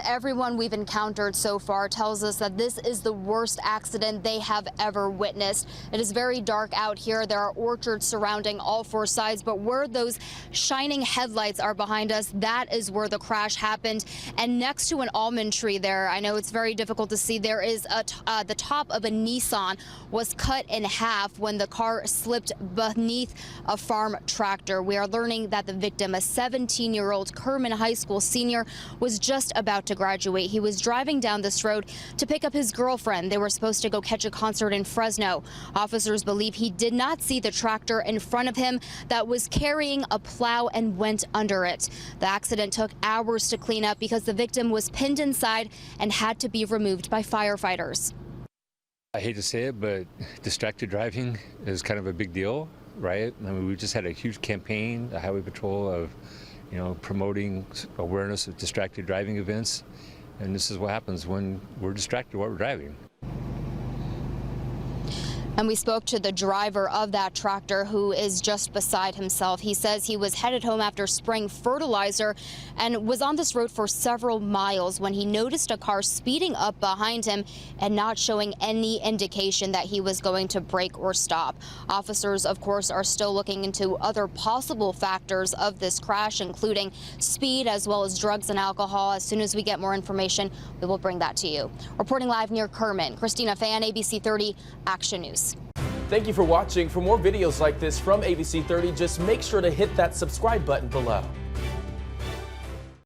everyone we've encountered so far tells us that this is the worst accident they have ever witnessed. It is very dark out here. There are orchards surrounding all four sides, but where those shining headlights are behind us, that is where the crash happened. And next to an almond tree there, I know it's very difficult to see, there is the top of a Nissan was cut in half when the car slipped beneath a farm tractor. We are learning that the victim, a 17-year-old Kerman High School senior, was just about to graduate. He was driving down this road to pick up his girlfriend. They were supposed to go catch a concert in Fresno. Officers believe he did not see the tractor in front of him that was carrying a plow and went under it. The accident took hours to clean up because the victim was pinned inside and had to be removed by firefighters. I hate to say it, but distracted driving is kind of a big deal, right? I mean, we just had a huge campaign, the Highway Patrol, of promoting awareness of distracted driving events, and this is what happens when we're distracted while we're driving. And we spoke to the driver of that tractor, who is just beside himself. He says he was headed home after spraying fertilizer and was on this road for several miles when he noticed a car speeding up behind him and not showing any indication that he was going to brake or stop. Officers, of course, are still looking into other possible factors of this crash, including speed as well as drugs and alcohol. As soon as we get more information, we will bring that to you. Reporting live near Kerman, Christina Fan, ABC 30 Action News. Thank you for watching. For more videos like this from ABC 30, just make sure to hit that subscribe button below.